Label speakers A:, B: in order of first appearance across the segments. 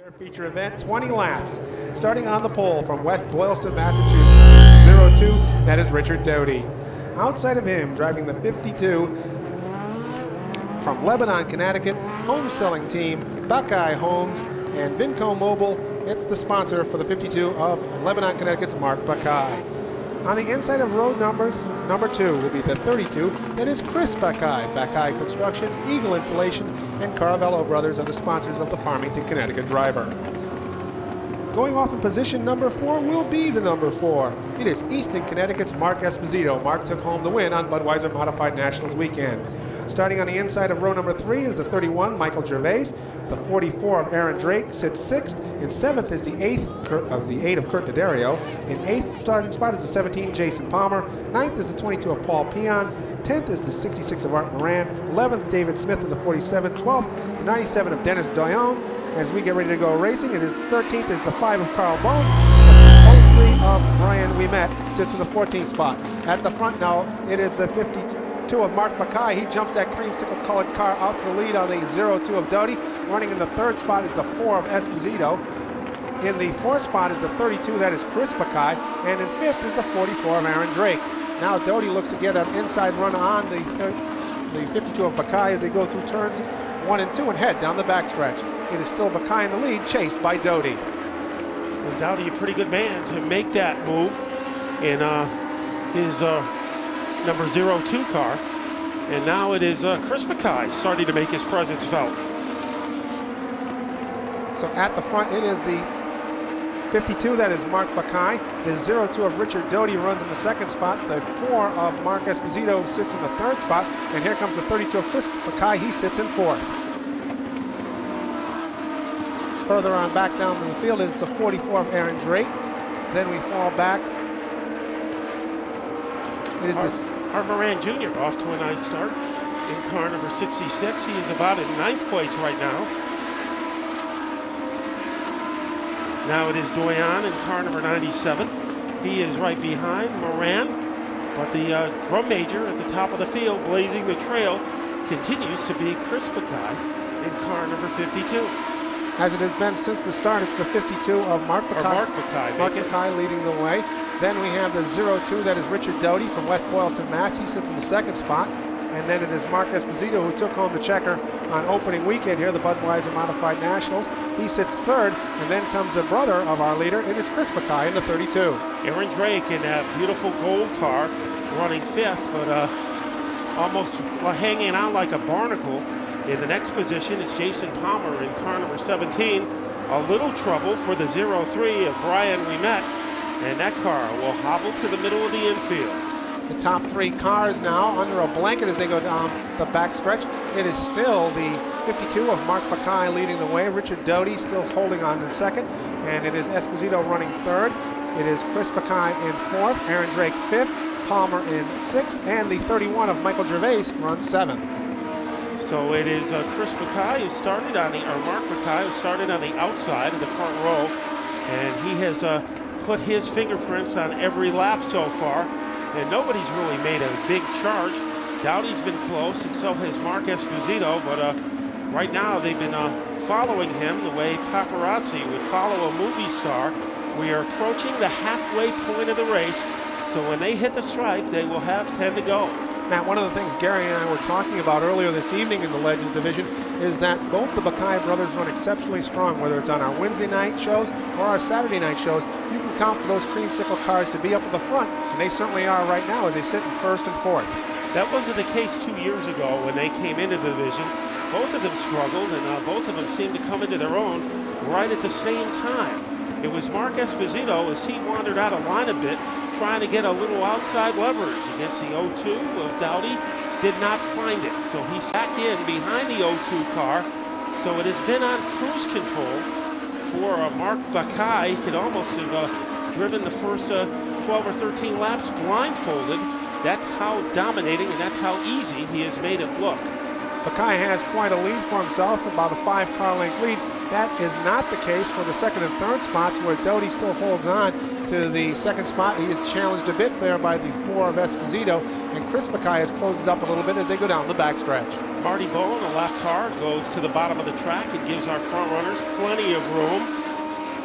A: Their feature event, 20 laps, starting on the pole from West Boylston, Massachusetts, 02, that is Richard Doty. Outside of him, driving the 52 from Lebanon, Connecticut, home selling team, Bakaj Homes and Vinco Mobile. It's the sponsor for the 52 of Lebanon, Connecticut's Mark Bakaj. On the inside of road number 2 will be the 32, that is Chris Bakaj. Bakaj Construction, Eagle Insulation, and Caravello Brothers are the sponsors of the Farmington, Connecticut driver. Going off in position number 4 will be the number 4. It is Easton, Connecticut's Mark Esposito. Mark took home the win on Budweiser Modified Nationals weekend. Starting on the inside of row number 3 is the 31, Michael Gervais. The 44 of Aaron Drake sits 6th. In 7th is the 8 of Kurt D'Addario. In 8th starting spot is the 17, Jason Palmer. 9th is the 22 of Paul Peon. 10th is the 66 of Art Moran. 11th, David Smith in the 47. 12th, the 97 of Dennis Doyon. As we get ready to go racing, it is 13th is the 5 of Carl Bone. The 03 of Brian Ouimet sits in the 14th spot. At the front now, it is the 52 of Mark Bakaj. He jumps that creamsicle colored car out to the lead on the 02 of Doty. Running in the 3rd spot is the 4 of Esposito. In the 4th spot is the 32, that is Chris Bakaj. And in 5th is the 44 of Aaron Drake. Now Doty looks to get an inside run on the 52 of Bakaj as they go through turns 1 and 2 and head down the backstretch. It is still Bakaj in the lead, chased by Doty.
B: And Doty, a pretty good man to make that move in his number 02 car. And now it is Chris Bakaj starting to make his presence felt.
A: So at the front, it is the 52, that is Mark Bakaj. The 02 of Richard Doty runs in the 2nd spot. The 4 of Mark Esposito sits in the 3rd spot. And here comes the 32 of Chris Bakaj. He sits in 4th. Further on back down the field is the 44 of Aaron Drake. Then we fall back. It is this
B: Art Moran Jr. off to a nice start in car number 66. He is about in 9th place right now. Now it is Doyon in car number 97. He is right behind Moran, but the drum major at the top of the field blazing the trail continues to be Chris Bakaj in car number 52.
A: As it has been since the start, it's the 52 of Mark Bakaj. Mark Bakaj leading the way. Then we have the 02, that is Richard Doty from West Boylston, Mass. He sits in the 2nd spot. And then it is Mark Esposito who took home the checker on opening weekend here, the Budweiser Modified Nationals. He sits 3rd, and then comes the brother of our leader. It is Chris Bakaj in the 32.
B: Aaron Drake in that beautiful gold car running 5th, but almost hanging out like a barnacle. In the next position, it's Jason Palmer in car number 17. A little trouble for the 03 of Brian Ouimet, and that car will hobble to the middle of the infield.
A: The top 3 cars now under a blanket as they go down the backstretch. It is still the 52 of Mark Bakaj leading the way. Richard Doty still holding on in 2nd, and it is Esposito running 3rd. It is Chris Bakaj in 4th, Aaron Drake 5th, Palmer in 6th, and the 31 of Michael Gervais runs 7th.
B: So it is Chris Bakaj who started on the, or Mark Bakaj who started on the outside of the front row, and he has put his fingerprints on every lap so far, and nobody's really made a big charge. Doughty's been close, and so has Mark Esposito, but right now they've been following him the way paparazzi would follow a movie star. We are approaching the halfway point of the race, so when they hit the stripe, they will have 10 to go.
A: Matt, one of the things Gary and I were talking about earlier this evening in the Legends Division is that both the Bakaj brothers run exceptionally strong, whether it's on our Wednesday night shows or our Saturday night shows. You can count for those creamsicle cars to be up at the front, and they certainly are right now as they sit in 1st and 4th.
B: That wasn't the case 2 years ago when they came into the division. Both of them struggled, and both of them seemed to come into their own right at the same time. It was Mark Esposito as he wandered out of line a bit, trying to get a little outside leverage against the 02 of Doty. Did not find it, so he's back in behind the 02 car. So it has been on cruise control for Mark Bakaj. He could almost have driven the first 12 or 13 laps blindfolded. That's how dominating and that's how easy he has made it look.
A: Bakaj has quite a lead for himself, about a 5-car length lead. That is not the case for the 2nd and 3rd spots, where Doty still holds on to the 2nd spot. He is challenged a bit there by the 4 of Esposito, and Chris Bakaj has closed it up a little bit as they go down the backstretch.
B: Marty Bowen, a lap car, goes to the bottom of the track and gives our front runners plenty of room.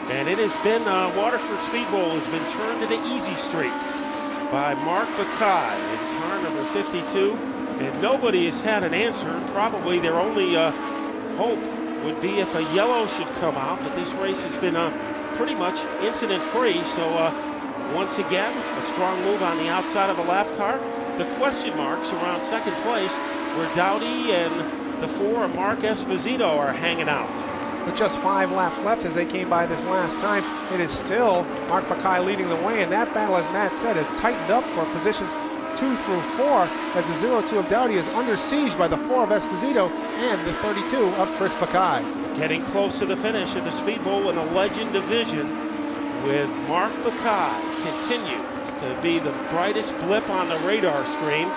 B: And it has been, Waterford Speedbowl has been turned to the easy street by Mark Bakaj in car number 52. And nobody has had an answer. Probably their only hope would be if a yellow should come out, but this race has been pretty much incident-free. So once again, a strong move on the outside of a lap car. The question marks around second place, where Dowdy and the 4 of Mark Esposito are hanging out.
A: With just 5 laps left as they came by this last time, it is still Mark Bakaj leading the way, and that battle, as Matt said, has tightened up for positions 2 through 4 as the 02 of Dowdy is under siege by the 4 of Esposito and the 32 of Chris Bakaj.
B: Getting close to the finish of the Speedbowl in the Legend Division, with Mark Bakaj continues to be the brightest blip on the radar screen.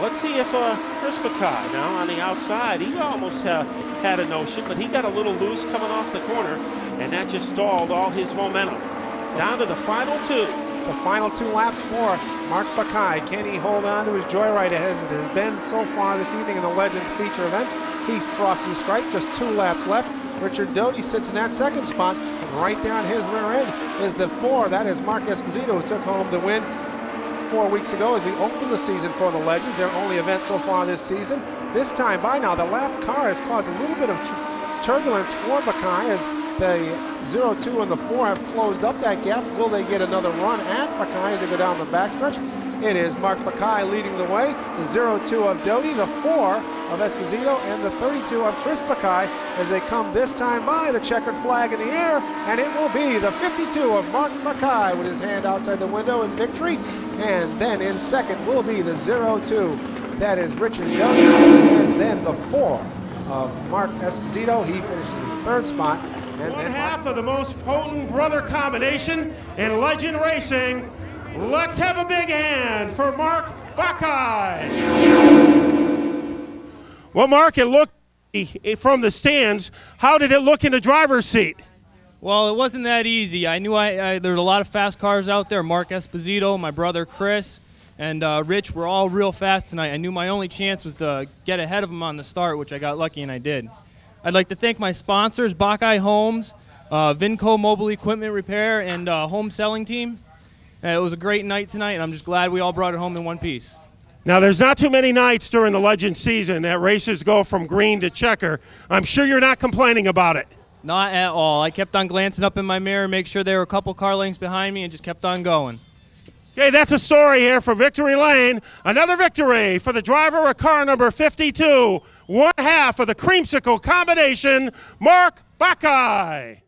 B: Let's see if Chris Bakaj now on the outside, he almost had a notion, but he got a little loose coming off the corner, and that just stalled all his momentum. Down to the final 2.
A: The final 2 laps for Mark Bakaj. Can he hold on to his joyride as it has been so far this evening in the Legends feature event? He's crossed the stripe, just 2 laps left. Richard Doty sits in that second spot, and right there on his rear end is the 4. That is Mark Esposito, who took home the win 4 weeks ago as we opened the season for the Legends, their only event so far this season. This time by now, the lap car has caused a little bit of turbulence for Bakaj as the 02 and the 4 have closed up that gap. Will they get another run at Bakaj as they go down the backstretch? It is Mark Bakaj leading the way, the 02 of Doty, the 4 of Esposito, and the 32 of Chris Bakaj as they come this time by the checkered flag in the air, and it will be the 52 of Mark Bakaj with his hand outside the window in victory, and then in second will be the 02. That is Richard Doty, and then the 4 of Mark Esposito. He finishes in the 3rd spot. And
C: One half of the most potent brother combination in Legend Racing. Let's have a big hand for Mark Bakaj. Well, Mark, it looked from the stands. How did it look in the driver's seat?
D: Well, it wasn't that easy. I knew there's a lot of fast cars out there. Mark Esposito, my brother Chris, and Rich were all real fast tonight. I knew my only chance was to get ahead of them on the start, which I got lucky and I did. I'd like to thank my sponsors, Bakaj Homes, Vinco Mobile Equipment Repair, and Home Selling Team. It was a great night tonight, and I'm just glad we all brought it home in one piece.
C: Now, there's not too many nights during the Legend season that races go from green to checker. I'm sure you're not complaining about it.
D: Not at all. I kept on glancing up in my mirror, make sure there were a couple car lengths behind me, and just kept on going.
C: Okay, that's a story here from Victory Lane. Another victory for the driver of car number 52, one half of the creamsicle combination, Mark Bakaj.